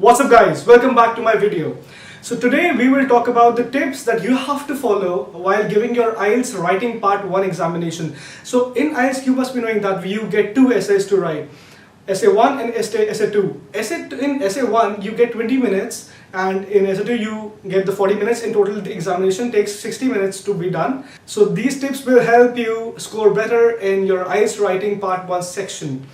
What's up guys, welcome back to my video. So today we will talk about the tips that you have to follow while giving your IELTS writing part 1 examination. So in IELTS you must be knowing that you get two essays to write. Essay 1 and essay 2. In essay 1 you get 20 minutes and in essay 2 you get the 40 minutes. In total the examination takes 60 minutes to be done. So these tips will help you score better in your IELTS writing part 1 section.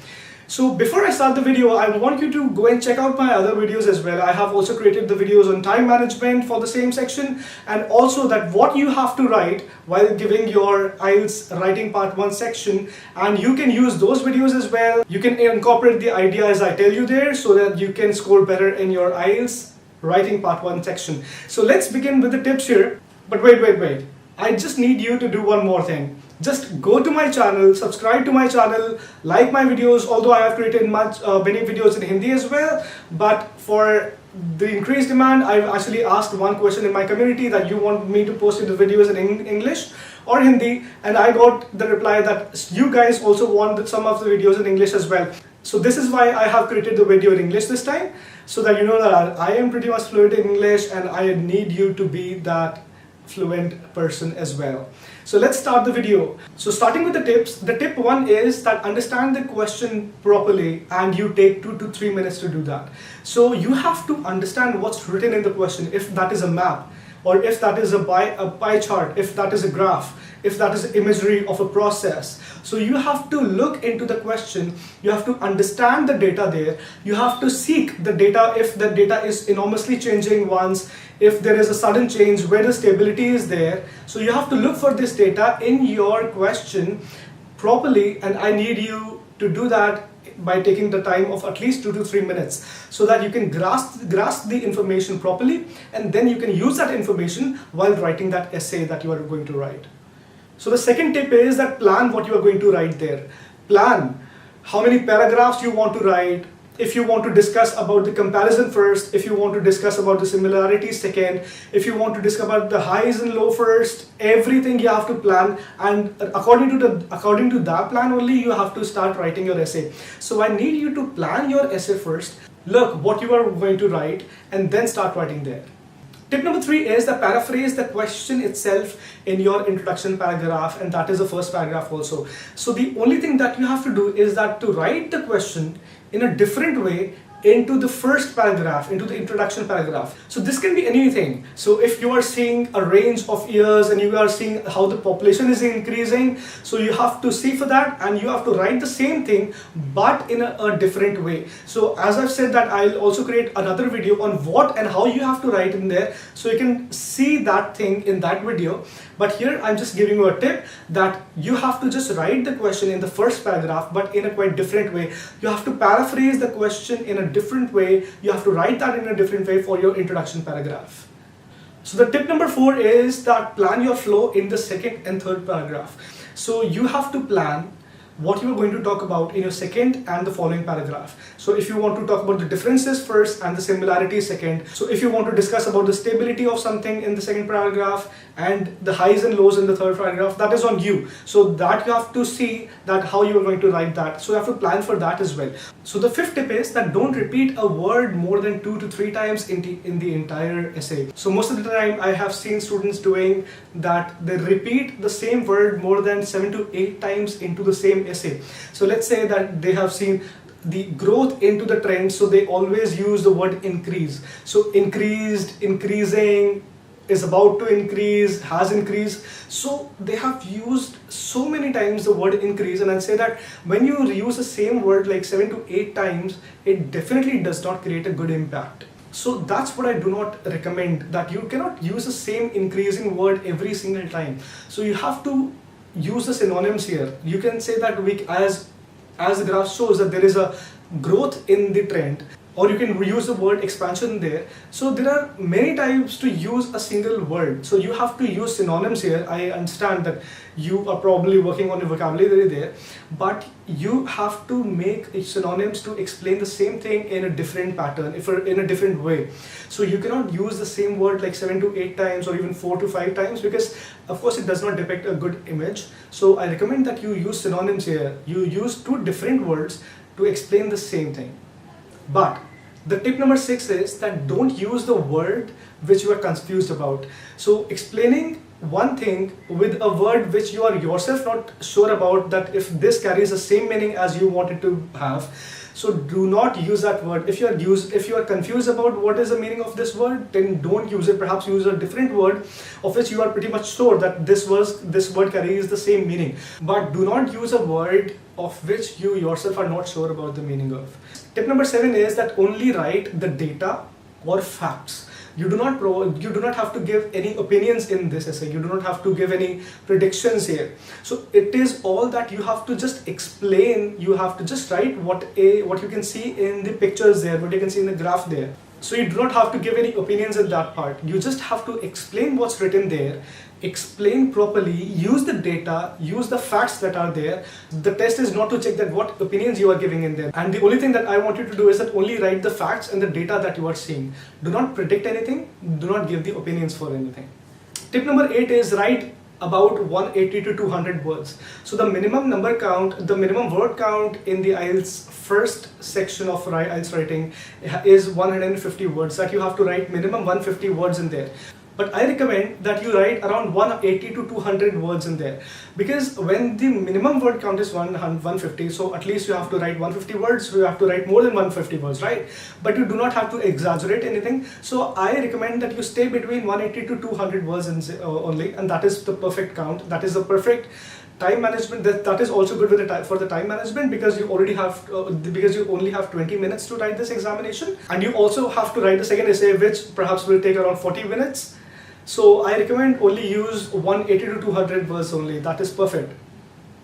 So before I start the video, I want you to go and check out my other videos as well. I have also created the videos on time management for the same section, and also that what you have to write while giving your IELTS writing part 1 section, and you can use those videos as well. You can incorporate the ideas I tell you there so that you can score better in your IELTS writing part 1 section. So let's begin with the tips here. But wait. I just need you to do one more thing. Just go to my channel, subscribe to my channel, like my videos, although I have created many videos in Hindi as well. But for the increased demand, I've actually asked one question in my community that you want me to post the videos in English or Hindi, and I got the reply that you guys also want some of the videos in English as well. So this is why I have created the video in English this time, so that you know that I am pretty much fluent in English and I need you to be that fluent person as well. So let's start the video. So starting with the tips, the tip 1 is that understand the question properly, and you take 2 to 3 minutes to do that. So you have to understand what's written in the question, if that is a map, or if that is a pie chart, if that is a graph, if that is imagery of a process. So you have to look into the question, you have to understand the data there, you have to seek the data if the data is enormously changing once, if there is a sudden change, where the stability is there. So you have to look for this data in your question properly, and I need you to do that by taking the time of at least 2 to 3 minutes, so that you can grasp the information properly, and then you can use that information while writing that essay that you are going to write. So the second tip is that plan what you are going to write there. Plan how many paragraphs you want to write. If you want to discuss about the comparison first, if you want to discuss about the similarities second, if you want to discuss about the highs and low first, everything you have to plan, and according to that plan only you have to start writing your essay. So I need you to plan your essay first, look what you are going to write, and then start writing there. Tip number 3 is that paraphrase the question itself in your introduction paragraph, and that is the first paragraph also. So the only thing that you have to do is that to write the question in a different way into the first paragraph, into the introduction paragraph. So this can be anything. So if you are seeing a range of years and you are seeing how the population is increasing, so you have to see for that, and you have to write the same thing but in a different way. So as I've said that I'll also create another video on what and how you have to write in there, so you can see that thing in that video. But here I'm just giving you a tip that you have to just write the question in the first paragraph but in a quite different way. You have to paraphrase the question in a different way. You have to write that in a different way for your introduction paragraph. So the tip number 4 is that plan your flow in the second and third paragraph. So you have to plan what you are going to talk about in your second and the following paragraph. So if you want to talk about the differences first and the similarities second, so if you want to discuss about the stability of something in the second paragraph and the highs and lows in the third paragraph, that is on you. So that you have to see that how you are going to write that. So you have to plan for that as well. So the 5th tip is that don't repeat a word more than 2 to 3 times in the entire essay. So most of the time I have seen students doing that they repeat the same word more than 7 to 8 times into the same essay. So let's say that they have seen the growth into the trend, so they always use the word increase. So increased, increasing, is about to increase, has increased. So they have used so many times the word increase, and I'll say that when you use the same word like 7 to 8 times, it definitely does not create a good impact. So that's what I do not recommend, that you cannot use the same increasing word every single time. So you have to use the synonyms here. You can say that as the graph shows that there is a growth in the trend, or you can use the word expansion there. So there are many types to use a single word. So you have to use synonyms here. I understand that you are probably working on your vocabulary there, but you have to make synonyms to explain the same thing in a different pattern, in a different way. So you cannot use the same word like 7 to 8 times or even 4 to 5 times, because of course it does not depict a good image. So I recommend that you use synonyms here. You use 2 different words to explain the same thing. But The tip number 6 is that don't use the word which you are confused about. So explaining one thing with a word which you are yourself not sure about, that if this carries the same meaning as you want it to have, so do not use that word. If you are confused about what is the meaning of this word, then don't use it. Perhaps use a different word of which you are pretty much sure that this word carries the same meaning. But do not use a word of which you yourself are not sure about the meaning of. Tip number 7 is that only write the data or facts. You do not have to give any opinions in this essay. You do not have to give any predictions here. So it is all that you have to just explain. You have to just write what you can see in the pictures there, what you can see in the graph there. So you do not have to give any opinions in that part. You just have to explain what's written there, explain properly, use the data, use the facts that are there. The test is not to check that what opinions you are giving in there. And the only thing that I want you to do is that only write the facts and the data that you are seeing. Do not predict anything. Do not give the opinions for anything. Tip number 8 is write about 180 to 200 words. So the minimum word count in the IELTS first section of IELTS writing is 150 words, that you have to write minimum 150 words in there. But I recommend that you write around 180 to 200 words in there, because when the minimum word count is 150, so at least you have to write 150 words, so you have to write more than 150 words, right? But you do not have to exaggerate anything. So I recommend that you stay between 180 to 200 words only, and that is the perfect count. That is the perfect time management. That is also good with for the time management, because you only have 20 minutes to write this examination, and you also have to write the second essay, which perhaps will take around 40 minutes. So I recommend only use 180 to 200 words only. That is perfect.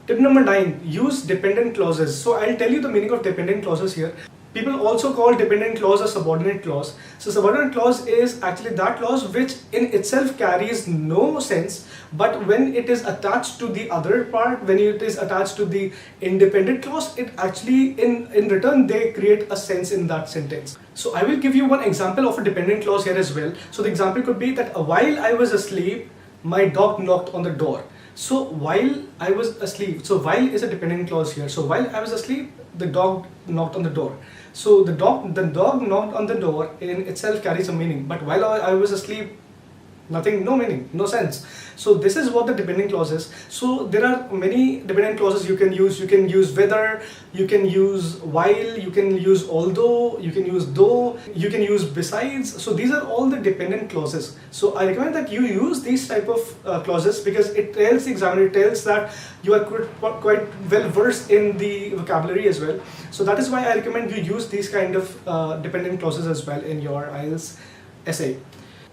Tip number 9, use dependent clauses. So I'll tell you the meaning of dependent clauses here. People also call dependent clause a subordinate clause. So subordinate clause is actually that clause which in itself carries no sense, but when it is attached to the other part, when it is attached to the independent clause, it actually in return they create a sense in that sentence. So I will give you one example of a dependent clause here as well. So the example could be that while I was asleep, my dog knocked on the door. So while I was asleep, so while is a dependent clause here. So while I was asleep, the dog knocked on the door. So the dog knocked on the door in itself carries a meaning, but while I was asleep, nothing, no meaning, no sense. So this is what the dependent clause is. So there are many dependent clauses you can use. You can use whether, you can use while, you can use although, you can use though, you can use besides. So these are all the dependent clauses. So I recommend that you use these type of clauses, because it tells the examiner, it tells that you are quite well versed in the vocabulary as well. So that is why I recommend you use these kind of dependent clauses as well in your IELTS essay.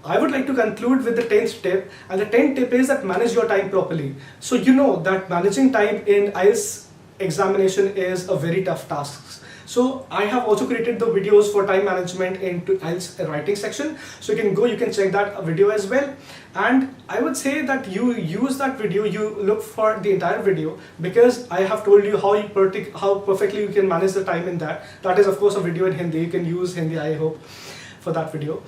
I would like to conclude with the 10th tip, and the 10th tip is that manage your time properly. So you know that managing time in IELTS examination is a very tough task. So I have also created the videos for time management into IELTS writing section. So you can go, you can check that video as well. And I would say that you use that video, you look for the entire video, because I have told you how perfectly you can manage the time in that. That is of course a video in Hindi. You can use Hindi, I hope, for that video.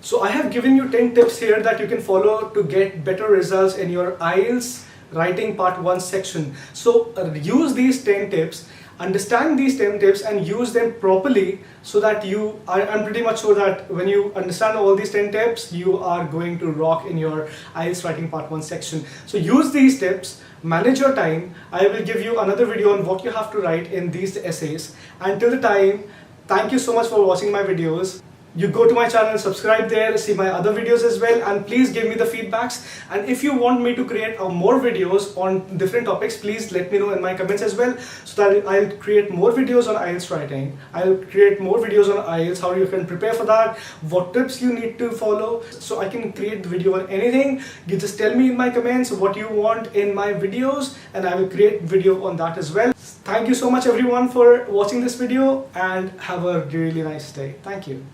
So I have given you 10 tips here that you can follow to get better results in your IELTS writing part 1 section. So use these 10 tips, understand these 10 tips and use them properly, so that I'm pretty much sure that when you understand all these 10 tips, you are going to rock in your IELTS writing part 1 section. So use these tips, manage your time. I will give you another video on what you have to write in these essays. Until the time, thank you so much for watching my videos. You go to my channel, subscribe there, see my other videos as well, and please give me the feedbacks. And if you want me to create more videos on different topics, please let me know in my comments as well, so that I'll create more videos on IELTS writing. I'll create more videos on IELTS, how you can prepare for that, what tips you need to follow, so I can create the video on anything. You just tell me in my comments what you want in my videos, and I will create video on that as well. Thank you so much everyone for watching this video, and have a really nice day. Thank you.